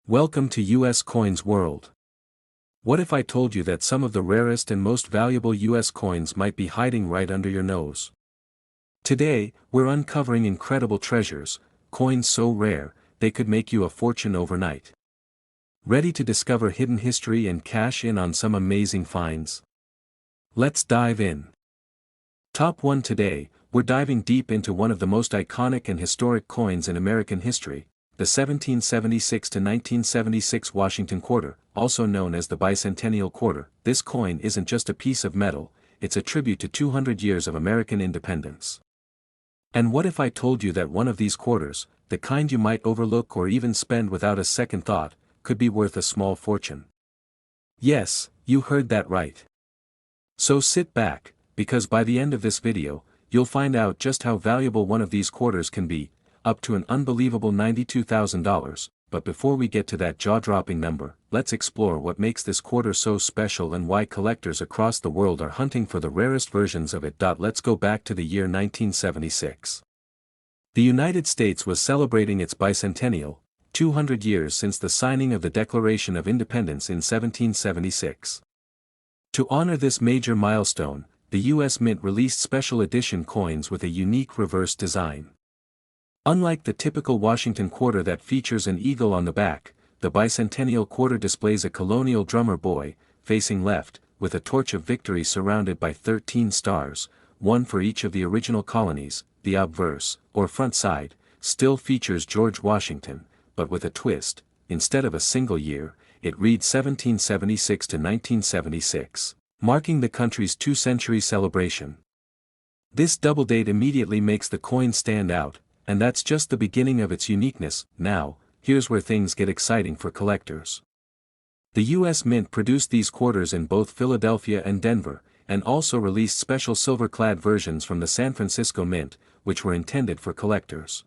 Welcome to US Coins World. What if I told you that some of the rarest and most valuable US coins might be hiding right under your nose? Today, we're uncovering incredible treasures, coins so rare, they could make you a fortune overnight. Ready to discover hidden history and cash in on some amazing finds? Let's dive in. Top 1 today, we're diving deep into one of the most iconic and historic coins in American history, the 1776 to 1976 Washington quarter, also known as the bicentennial quarter. This coin isn't just a piece of metal, it's a tribute to 200 years of American independence. And what if I told you that one of these quarters, the kind you might overlook or even spend without a second thought, could be worth a small fortune? Yes, you heard that right. So sit back, because by the end of this video, you'll find out just how valuable one of these quarters can be, up to an unbelievable $92,000, but before we get to that jaw-dropping number, let's explore what makes this quarter so special and why collectors across the world are hunting for the rarest versions of it. Let's go back to the year 1976. The United States was celebrating its bicentennial, 200 years since the signing of the Declaration of Independence in 1776. To honor this major milestone, the U.S. Mint released special edition coins with a unique reverse design. Unlike the typical Washington quarter that features an eagle on the back, the bicentennial quarter displays a colonial drummer boy, facing left, with a torch of victory surrounded by 13 stars, one for each of the original colonies. The obverse, or front side, still features George Washington, but with a twist. Instead of a single year, it reads 1776 to 1976, marking the country's two-century celebration. This double date immediately makes the coin stand out, and that's just the beginning of its uniqueness. Now, here's where things get exciting for collectors. The U.S. Mint produced these quarters in both Philadelphia and Denver, and also released special silver-clad versions from the San Francisco Mint, which were intended for collectors.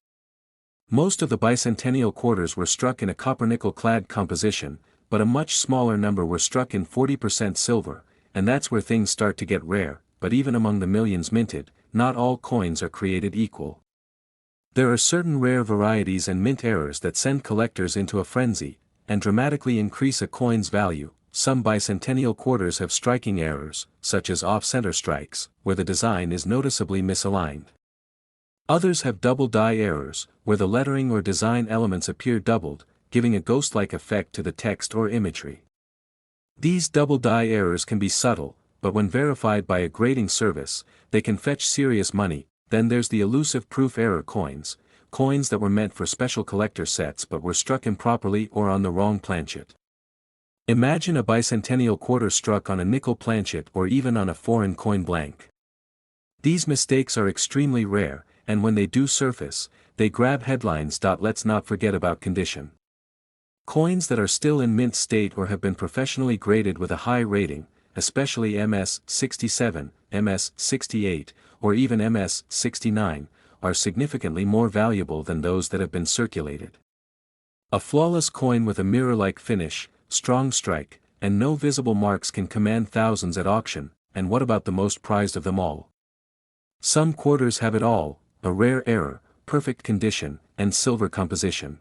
Most of the bicentennial quarters were struck in a copper-nickel-clad composition, but a much smaller number were struck in 40% silver, and that's where things start to get rare. But even among the millions minted, not all coins are created equal. There are certain rare varieties and mint errors that send collectors into a frenzy, and dramatically increase a coin's value. Some bicentennial quarters have striking errors, such as off-center strikes, where the design is noticeably misaligned. Others have double die errors, where the lettering or design elements appear doubled, giving a ghost-like effect to the text or imagery. These double die errors can be subtle, but when verified by a grading service, they can fetch serious money. Then there's the elusive proof error coins, coins that were meant for special collector sets but were struck improperly or on the wrong planchet. Imagine a bicentennial quarter struck on a nickel planchet or even on a foreign coin blank. These mistakes are extremely rare, and when they do surface, they grab headlines. Let's not forget about condition. Coins that are still in mint state or have been professionally graded with a high rating, especially MS-67, MS-68, or even MS-69, are significantly more valuable than those that have been circulated. A flawless coin with a mirror-like finish, strong strike, and no visible marks can command thousands at auction. And what about the most prized of them all? Some quarters have it all: a rare error, perfect condition, and silver composition.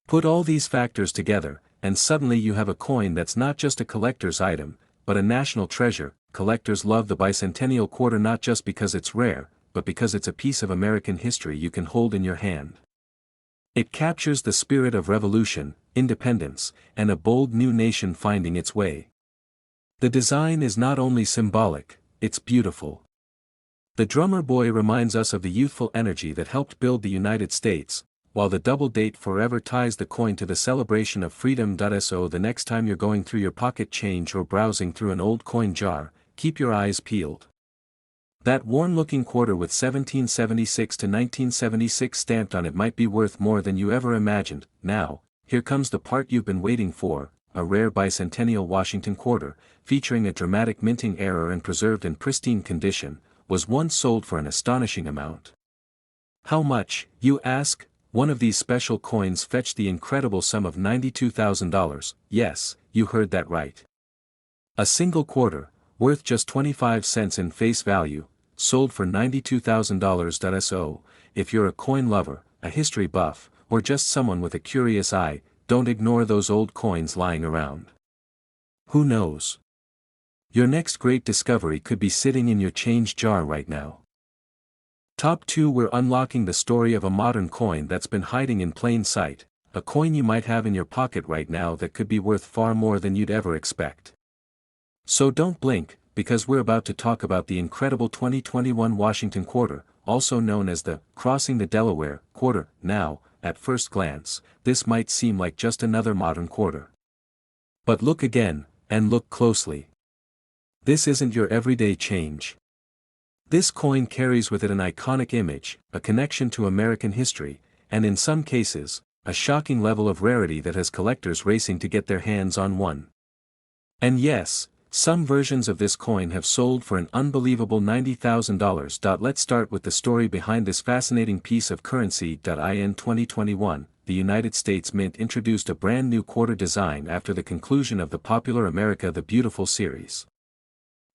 Put all these factors together, and suddenly you have a coin that's not just a collector's item, but a national treasure. Collectors love the bicentennial quarter not just because it's rare, but because it's a piece of American history you can hold in your hand. It captures the spirit of revolution, independence, and a bold new nation finding its way. The design is not only symbolic, it's beautiful. The drummer boy reminds us of the youthful energy that helped build the United States, while the double date forever ties the coin to the celebration of freedom. So the next time you're going through your pocket change or browsing through an old coin jar, keep your eyes peeled. That worn-looking quarter with 1776 to 1976 stamped on it might be worth more than you ever imagined. Now, here comes the part you've been waiting for: a rare bicentennial Washington quarter, featuring a dramatic minting error and preserved in pristine condition, was once sold for an astonishing amount. How much, you ask? One of these special coins fetched the incredible sum of $92,000, yes, you heard that right. A single quarter, worth just 25 cents in face value, sold for $92,000. So, if you're a coin lover, a history buff, or just someone with a curious eye, don't ignore those old coins lying around. Who knows? Your next great discovery could be sitting in your change jar right now. Top 2. We're unlocking the story of a modern coin that's been hiding in plain sight, a coin you might have in your pocket right now that could be worth far more than you'd ever expect. So don't blink, because we're about to talk about the incredible 2021 Washington quarter, also known as the Crossing the Delaware quarter. Now, at first glance, this might seem like just another modern quarter. But look again, and look closely. This isn't your everyday change. This coin carries with it an iconic image, a connection to American history, and in some cases, a shocking level of rarity that has collectors racing to get their hands on one. And yes, some versions of this coin have sold for an unbelievable $90,000. Let's start with the story behind this fascinating piece of currency. In 2021, the United States Mint introduced a brand new quarter design after the conclusion of the popular America the Beautiful series.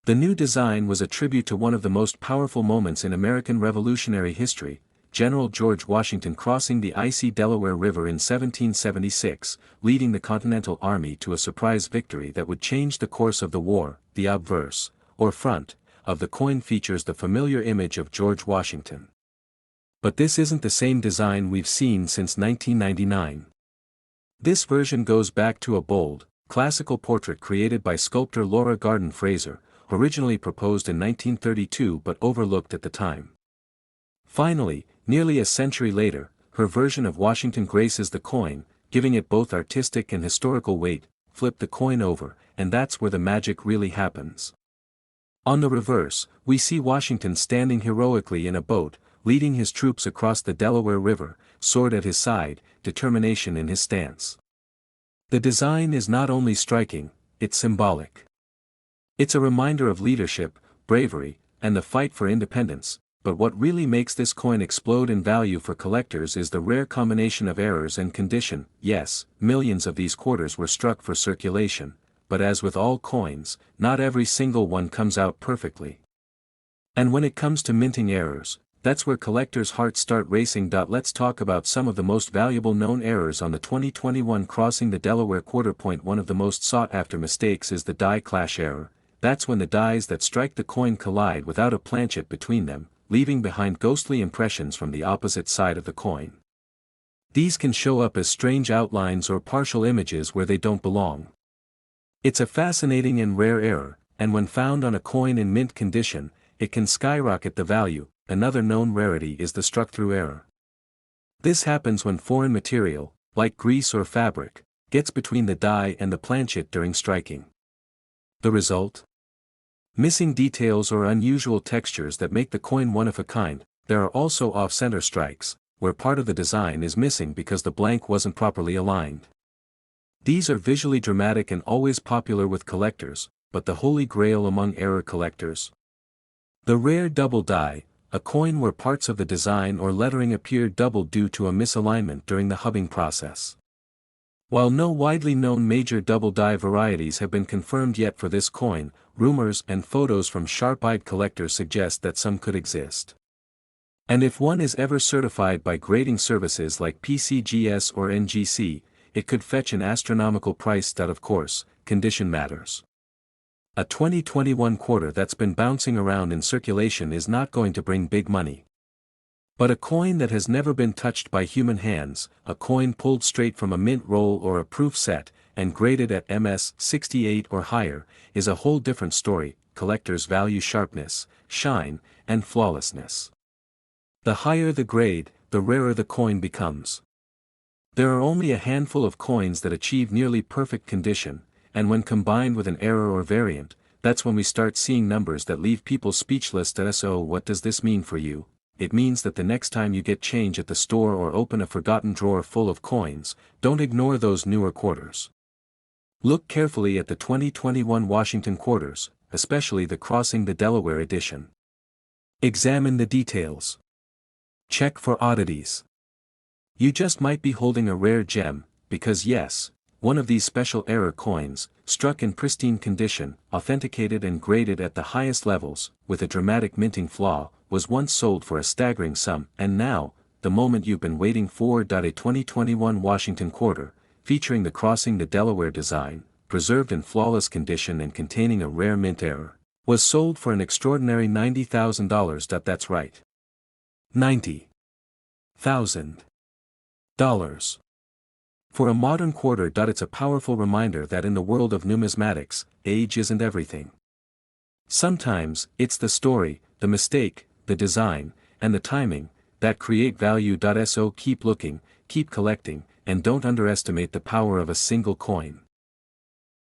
The new design was a tribute to one of the most powerful moments in American Revolutionary history, General George Washington crossing the icy Delaware River in 1776, leading the Continental Army to a surprise victory that would change the course of the war. The obverse, or front, of the coin features the familiar image of George Washington. But this isn't the same design we've seen since 1999. This version goes back to a bold, classical portrait created by sculptor Laura Garden Fraser, originally proposed in 1932 but overlooked at the time. Finally, nearly a century later, her version of Washington graces the coin, giving it both artistic and historical weight. Flip the coin over, and that's where the magic really happens. On the reverse, we see Washington standing heroically in a boat, leading his troops across the Delaware River, sword at his side, determination in his stance. The design is not only striking, it's symbolic. It's a reminder of leadership, bravery, and the fight for independence. But what really makes this coin explode in value for collectors is the rare combination of errors and condition. Yes, millions of these quarters were struck for circulation, but as with all coins, not every single one comes out perfectly. And when it comes to minting errors, that's where collectors' hearts start racing. Let's talk about some of the most valuable known errors on the 2021 Crossing the Delaware quarter. One of the most sought-after mistakes is the die clash error. That's when the dies that strike the coin collide without a planchet between them, leaving behind ghostly impressions from the opposite side of the coin. These can show up as strange outlines or partial images where they don't belong. It's a fascinating and rare error, and when found on a coin in mint condition, it can skyrocket the value. Another known rarity is the struck-through error. This happens when foreign material, like grease or fabric, gets between the die and the planchet during striking. The result? Missing details or unusual textures that make the coin one of a kind. There are also off-center strikes, where part of the design is missing because the blank wasn't properly aligned. These are visually dramatic and always popular with collectors, but the holy grail among error collectors. The rare double die, a coin where parts of the design or lettering appear double due to a misalignment during the hubbing process. While no widely known major double die varieties have been confirmed yet for this coin, rumors and photos from sharp-eyed collectors suggest that some could exist. And if one is ever certified by grading services like PCGS or NGC, it could fetch an astronomical price. Of course, condition matters. A 2021 quarter that's been bouncing around in circulation is not going to bring big money. But a coin that has never been touched by human hands, a coin pulled straight from a mint roll or a proof set, and graded at MS 68 or higher, is a whole different story. Collectors value sharpness, shine, and flawlessness. The higher the grade, the rarer the coin becomes. There are only a handful of coins that achieve nearly perfect condition, and when combined with an error or variant, that's when we start seeing numbers that leave people speechless. So what does this mean for you? It means that the next time you get change at the store or open a forgotten drawer full of coins, don't ignore those newer quarters. Look carefully at the 2021 Washington quarters, especially the Crossing the Delaware edition. Examine the details. Check for oddities. You just might be holding a rare gem, because yes, one of these special error coins, struck in pristine condition, authenticated and graded at the highest levels, with a dramatic minting flaw, was once sold for a staggering sum. And now, the moment you've been waiting for. A 2021 Washington quarter, featuring the crossing the Delaware design, preserved in flawless condition and containing a rare mint error, was sold for an extraordinary $90,000. That's right. $90,000. For a modern quarter. It's a powerful reminder that in the world of numismatics, age isn't everything. Sometimes, it's the story, the mistake, the design, and the timing, that create value. So keep looking, keep collecting, and don't underestimate the power of a single coin.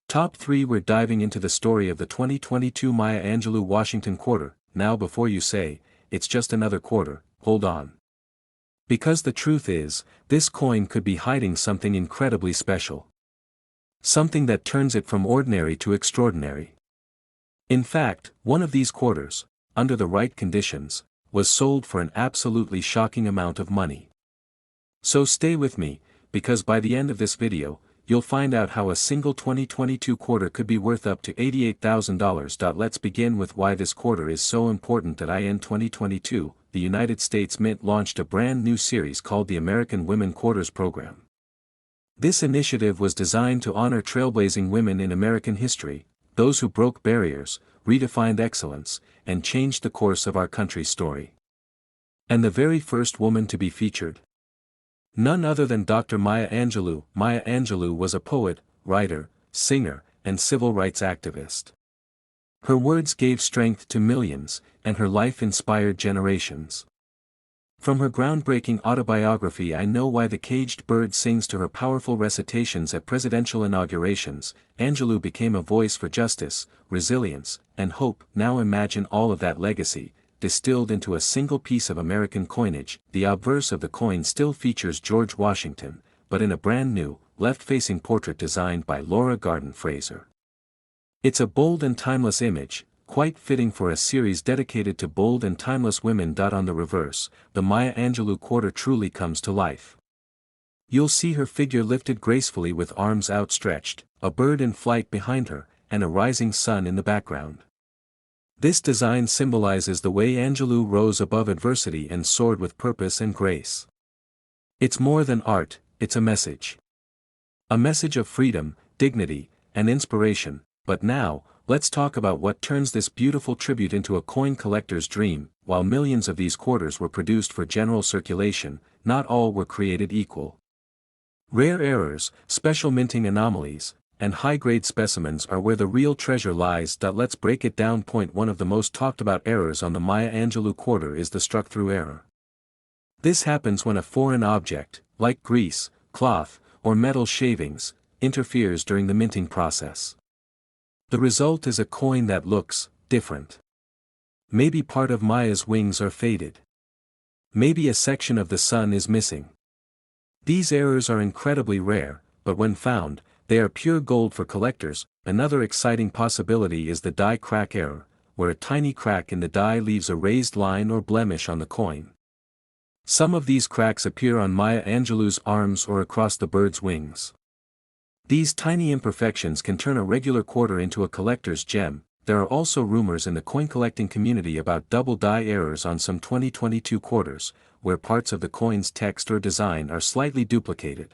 Top 3. We're diving into the story of the 2022 Maya Angelou Washington quarter. Now before you say, it's just another quarter, hold on. Because the truth is, this coin could be hiding something incredibly special. Something that turns it from ordinary to extraordinary. In fact, one of these quarters, under the right conditions, was sold for an absolutely shocking amount of money. So stay with me, because by the end of this video, you'll find out how a single 2022 quarter could be worth up to $88,000. Let's begin with why this quarter is so important. In 2022, the United States Mint launched a brand new series called the American Women Quarters Program. This initiative was designed to honor trailblazing women in American history, those who broke barriers, redefined excellence, and changed the course of our country's story. And the very first woman to be featured? None other than Dr. Maya Angelou. Maya Angelou was a poet, writer, singer, and civil rights activist. Her words gave strength to millions, and her life inspired generations. From her groundbreaking autobiography I Know Why the Caged Bird Sings to her powerful recitations at presidential inaugurations, Angelou became a voice for justice, resilience, and hope. Now imagine all of that legacy, distilled into a single piece of American coinage. The obverse of the coin still features George Washington, but in a brand new, left-facing portrait designed by Laura Garden Fraser. It's a bold and timeless image, quite fitting for a series dedicated to bold and timeless women. On the reverse, the Maya Angelou quarter truly comes to life. You'll see her figure lifted gracefully with arms outstretched, a bird in flight behind her, and a rising sun in the background. This design symbolizes the way Angelou rose above adversity and soared with purpose and grace. It's more than art, it's a message. A message of freedom, dignity, and inspiration. But now, let's talk about what turns this beautiful tribute into a coin collector's dream. While millions of these quarters were produced for general circulation, not all were created equal. Rare errors, special minting anomalies, and high-grade specimens are where the real treasure lies. Let's break it down. Point 1. Of the most talked about errors on the Maya Angelou quarter is the struck-through error. This happens when a foreign object, like grease, cloth, or metal shavings, interferes during the minting process. The result is a coin that looks different. Maybe part of Maya's wings are faded. Maybe a section of the sun is missing. These errors are incredibly rare, but when found, they are pure gold for collectors. Another exciting possibility is the die crack error, where a tiny crack in the die leaves a raised line or blemish on the coin. Some of these cracks appear on Maya Angelou's arms or across the bird's wings. These tiny imperfections can turn a regular quarter into a collector's gem. There are also rumors in the coin collecting community about double die errors on some 2022 quarters, where parts of the coin's text or design are slightly duplicated.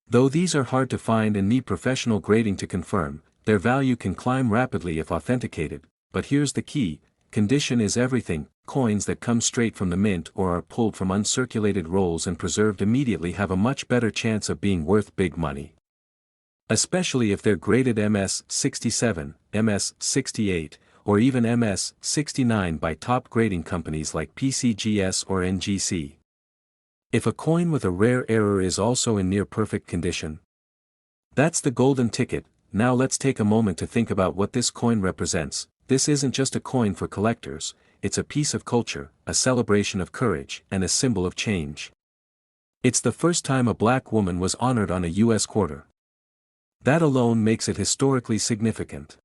Though these are hard to find and need professional grading to confirm, their value can climb rapidly if authenticated. But here's the key: condition is everything. Coins that come straight from the mint or are pulled from uncirculated rolls and preserved immediately have a much better chance of being worth big money. Especially if they're graded MS-67, MS-68, or even MS-69 by top grading companies like PCGS or NGC. If a coin with a rare error is also in near-perfect condition, that's the golden ticket. Now let's take a moment to think about what this coin represents. This isn't just a coin for collectors, it's a piece of culture, a celebration of courage, and a symbol of change. It's the first time a black woman was honored on a U.S. quarter. That alone makes it historically significant.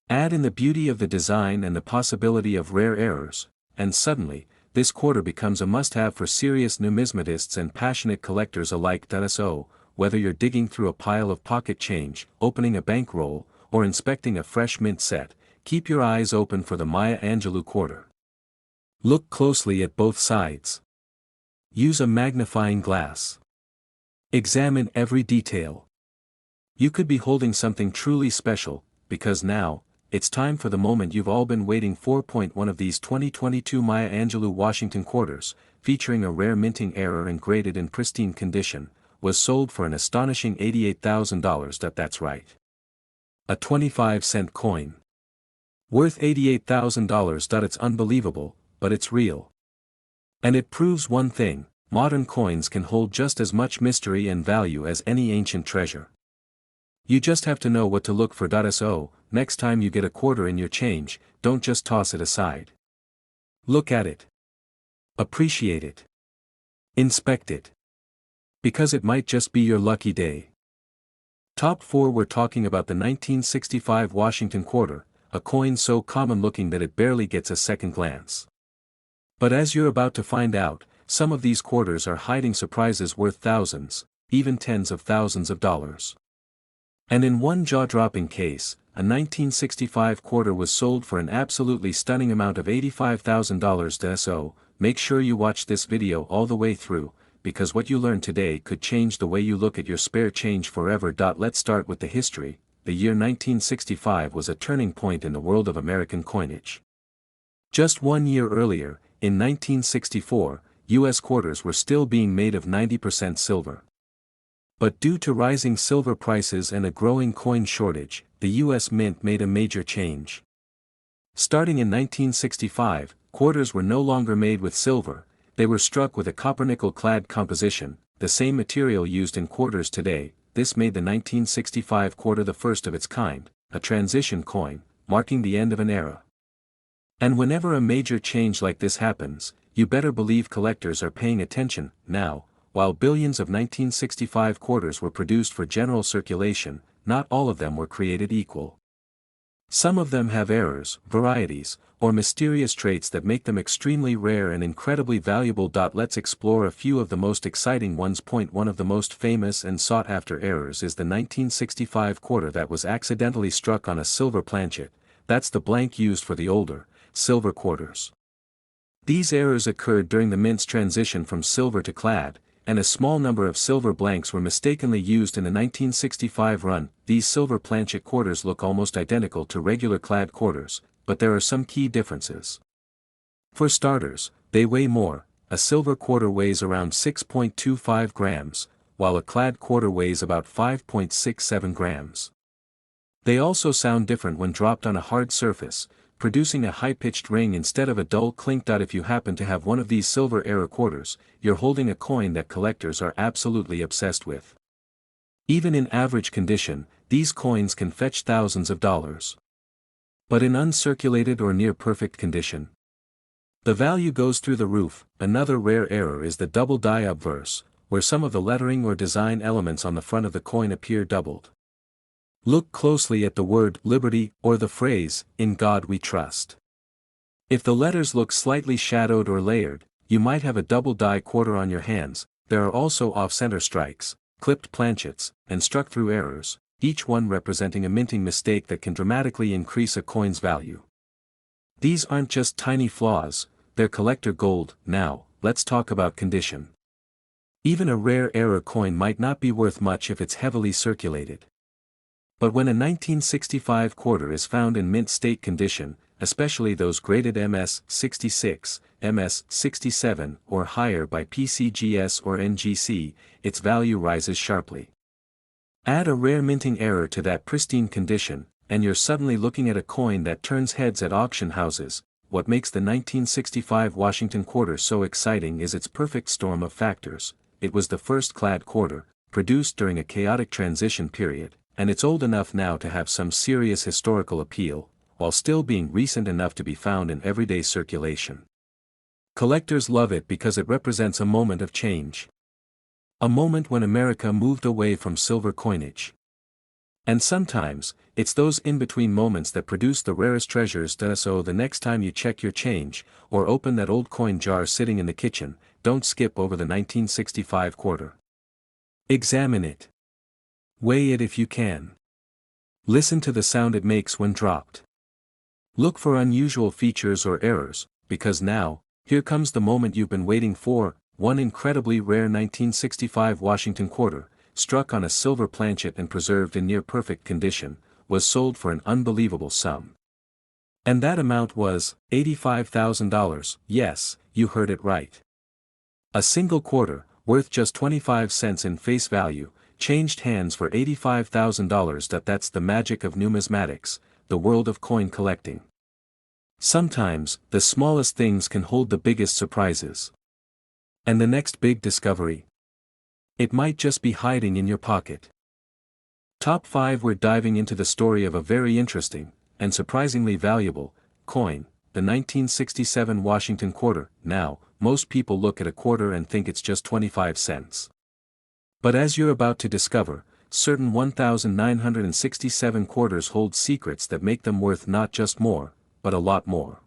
Add in the beauty of the design and the possibility of rare errors, and suddenly, this quarter becomes a must-have for serious numismatists and passionate collectors alike. So, whether you're digging through a pile of pocket change, opening a bankroll, or inspecting a fresh mint set, keep your eyes open for the Maya Angelou quarter. Look closely at both sides. Use a magnifying glass. Examine every detail. You could be holding something truly special, because now, it's time for the moment you've all been waiting for. One of these 2022 Maya Angelou Washington quarters, featuring a rare minting error and graded in pristine condition, was sold for an astonishing $88,000. That's right. A 25-cent coin. Worth $88,000. It's unbelievable, but it's real. And it proves one thing: modern coins can hold just as much mystery and value as any ancient treasure. You just have to know what to look for. So, next time you get a quarter in your change, don't just toss it aside. Look at it. Appreciate it. Inspect it. Because it might just be your lucky day. Top 4. We're talking about the 1965 Washington quarter, a coin so common-looking that it barely gets a second glance. But as you're about to find out, some of these quarters are hiding surprises worth thousands, even tens of thousands of dollars. And in one jaw-dropping case, a 1965 quarter was sold for an absolutely stunning amount of $85,000. So, make sure you watch this video all the way through, because what you learn today could change the way you look at your spare change forever. Let's start with the history. The year 1965 was a turning point in the world of American coinage. Just 1 year earlier, in 1964, U.S. quarters were still being made of 90% silver. But due to rising silver prices and a growing coin shortage, the U.S. Mint made a major change. Starting in 1965, quarters were no longer made with silver, they were struck with a copper-nickel-clad composition, the same material used in quarters today. This made the 1965 quarter the first of its kind, a transition coin, marking the end of an era. And whenever a major change like this happens, you better believe collectors are paying attention. Now, while billions of 1965 quarters were produced for general circulation, not all of them were created equal. Some of them have errors, varieties, or mysterious traits that make them extremely rare and incredibly valuable. Let's explore a few of the most exciting ones. One of the most famous and sought-after errors is the 1965 quarter that was accidentally struck on a silver planchet. That's the blank used for the older, silver quarters. These errors occurred during the mint's transition from silver to clad, and a small number of silver blanks were mistakenly used in the 1965 run. These silver planchet quarters look almost identical to regular clad quarters, but there are some key differences. For starters, they weigh more. A silver quarter weighs around 6.25 grams, while a clad quarter weighs about 5.67 grams. They also sound different when dropped on a hard surface, producing a high-pitched ring instead of a dull clink. If you happen to have one of these silver-era quarters, you're holding a coin that collectors are absolutely obsessed with. Even in average condition, these coins can fetch thousands of dollars. But in uncirculated or near-perfect condition, the value goes through the roof. Another rare error is the double die obverse, where some of the lettering or design elements on the front of the coin appear doubled. Look closely at the word liberty or the phrase, "In God we trust." If the letters look slightly shadowed or layered, you might have a double die quarter on your hands. There are also off-center strikes, clipped planchets, and struck-through errors, each one representing a minting mistake that can dramatically increase a coin's value. These aren't just tiny flaws, they're collector gold. Now, let's talk about condition. Even a rare error coin might not be worth much if it's heavily circulated. But when a 1965 quarter is found in mint state condition, especially those graded MS-66, MS-67 or higher by PCGS or NGC, its value rises sharply. Add a rare minting error to that pristine condition, and you're suddenly looking at a coin that turns heads at auction houses. What makes the 1965 Washington quarter so exciting is its perfect storm of factors. It was the first clad quarter, produced during a chaotic transition period, and it's old enough now to have some serious historical appeal, while still being recent enough to be found in everyday circulation. Collectors love it because it represents a moment of change. A moment when America moved away from silver coinage. And sometimes, it's those in-between moments that produce the rarest treasures. So the next time you check your change, or open that old coin jar sitting in the kitchen, don't skip over the 1965 quarter. Examine it. Weigh it if you can. Listen to the sound it makes when dropped. Look for unusual features or errors, because now, here comes the moment you've been waiting for. one incredibly rare 1965 Washington quarter, struck on a silver planchet and preserved in near-perfect condition, was sold for an unbelievable sum. And that amount was $85,000, yes, you heard it right. A single quarter, worth just 25 cents in face value, changed hands for $85,000. That's the magic of numismatics, the world of coin collecting. Sometimes, the smallest things can hold the biggest surprises. And the next big discovery? It might just be hiding in your pocket. Top 5. We're diving into the story of a very interesting, and surprisingly valuable, coin, the 1967 Washington quarter. Now, most people look at a quarter and think it's just 25 cents. But as you're about to discover, certain 1,967 quarters hold secrets that make them worth not just more, but a lot more.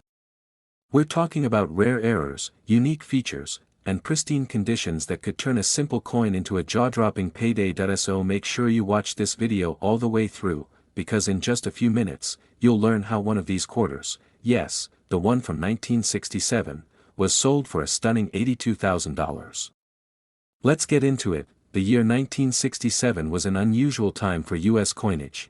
We're talking about rare errors, unique features, and pristine conditions that could turn a simple coin into a jaw-dropping payday. So make sure you watch this video all the way through, because in just a few minutes, you'll learn how one of these quarters, yes, the one from 1967, was sold for a stunning $82,000. Let's get into it. The year 1967 was an unusual time for U.S. coinage.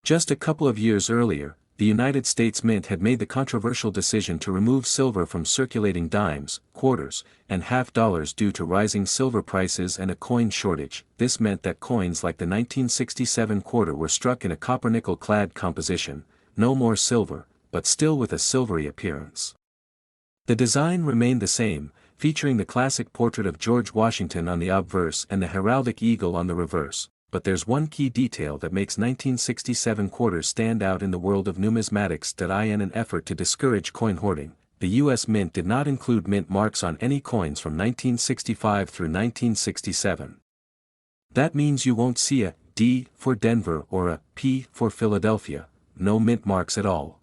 Just a couple of years earlier, the United States Mint had made the controversial decision to remove silver from circulating dimes, quarters, and half dollars due to rising silver prices and a coin shortage. This meant that coins like the 1967 quarter were struck in a copper-nickel-clad composition, no more silver, but still with a silvery appearance. The design remained the same, featuring the classic portrait of George Washington on the obverse and the heraldic eagle on the reverse. But there's one key detail that makes 1967 quarters stand out in the world of numismatics. In an effort to discourage coin hoarding, the U.S. Mint did not include mint marks on any coins from 1965 through 1967. That means you won't see a D for Denver or a P for Philadelphia, no mint marks at all.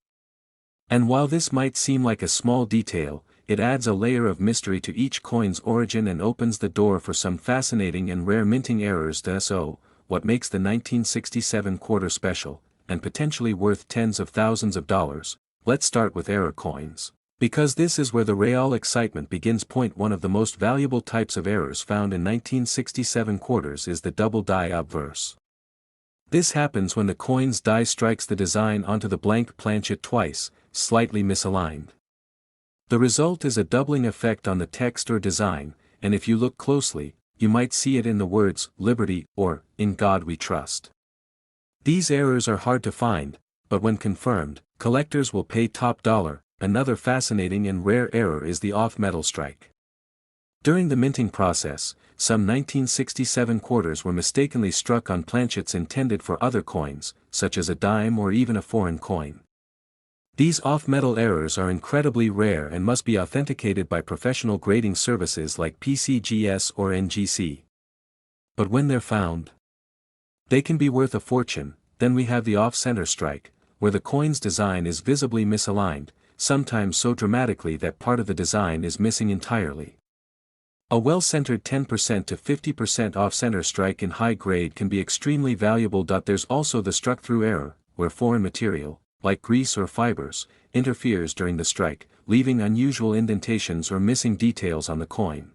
And while this might seem like a small detail, it adds a layer of mystery to each coin's origin and opens the door for some fascinating and rare minting errors. So, what makes the 1967 quarter special, and potentially worth tens of thousands of dollars? Let's start with error coins. Because this is where the real excitement begins. Point 1. Of the most valuable types of errors found in 1967 quarters is the double die obverse. This happens when the coin's die strikes the design onto the blank planchet twice, slightly misaligned. The result is a doubling effect on the text or design, and if you look closely, you might see it in the words, "Liberty," or, "In God We Trust." These errors are hard to find, but when confirmed, collectors will pay top dollar. Another fascinating and rare error is the off-metal strike. During the minting process, some 1967 quarters were mistakenly struck on planchets intended for other coins, such as a dime or even a foreign coin. These off-metal errors are incredibly rare and must be authenticated by professional grading services like PCGS or NGC. But when they're found, they can be worth a fortune. Then we have the off-center strike, where the coin's design is visibly misaligned, sometimes so dramatically that part of the design is missing entirely. A well-centered 10% to 50% off-center strike in high grade can be extremely valuable. There's also the struck-through error, where foreign material, like grease or fibers, interferes during the strike, leaving unusual indentations or missing details on the coin.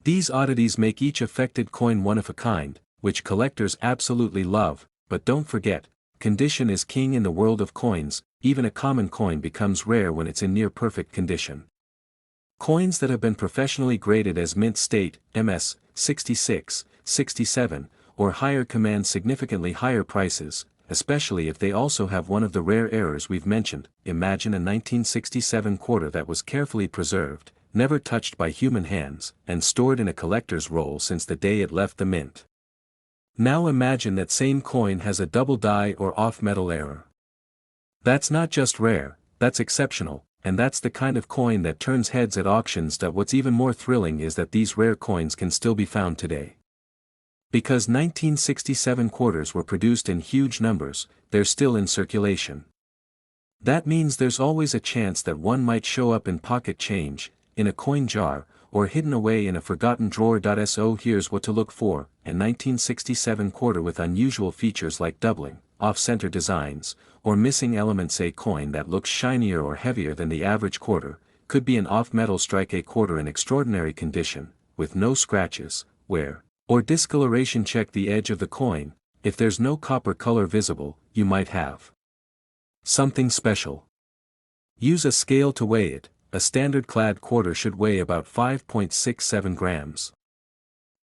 These oddities make each affected coin one of a kind, which collectors absolutely love. But don't forget, condition is king in the world of coins. Even a common coin becomes rare when it's in near-perfect condition. Coins that have been professionally graded as mint state, MS, 66, 67, or higher command significantly higher prices, especially if they also have one of the rare errors we've mentioned. Imagine a 1967 quarter that was carefully preserved, never touched by human hands, and stored in a collector's roll since the day it left the mint. Now imagine that same coin has a double die or off-metal error. That's not just rare, that's exceptional, and that's the kind of coin that turns heads at auctions. What's even more thrilling is that these rare coins can still be found today. Because 1967 quarters were produced in huge numbers, they're still in circulation. That means there's always a chance that one might show up in pocket change, in a coin jar, or hidden away in a forgotten drawer. So here's what to look for: a 1967 quarter with unusual features like doubling, off-center designs, or missing elements. A coin that looks shinier or heavier than the average quarter, could be an off-metal strike a quarter in extraordinary condition, with no scratches, wear, or discoloration. Check the edge of the coin. If there's no copper color visible, you might have something special. Use a scale to weigh it. A standard clad quarter should weigh about 5.67 grams.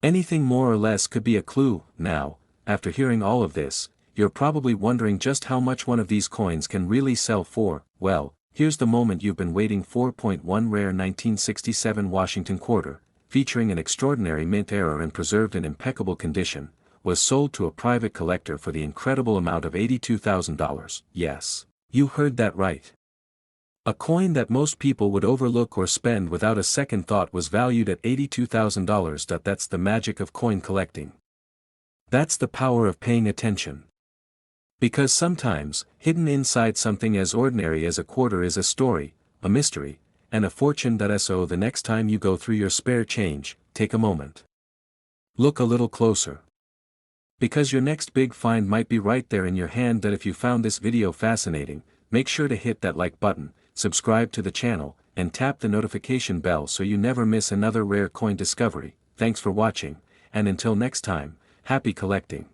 Anything more or less could be a clue. Now, after hearing all of this, you're probably wondering just how much one of these coins can really sell for. Well, here's the moment you've been waiting for. One rare 1967 Washington quarter, featuring an extraordinary mint era and preserved in impeccable condition, was sold to a private collector for the incredible amount of $82,000. Yes, you heard that right. A coin that most people would overlook or spend without a second thought was valued at $82,000. That's the magic of coin collecting. That's the power of paying attention. Because sometimes, hidden inside something as ordinary as a quarter is a story, a mystery, and a fortune. So the next time you go through your spare change, take a moment. Look a little closer. Because your next big find might be right there in your hand. If you found this video fascinating, make sure to hit that like button, subscribe to the channel, and tap the notification bell so you never miss another rare coin discovery. Thanks for watching, and until next time, happy collecting.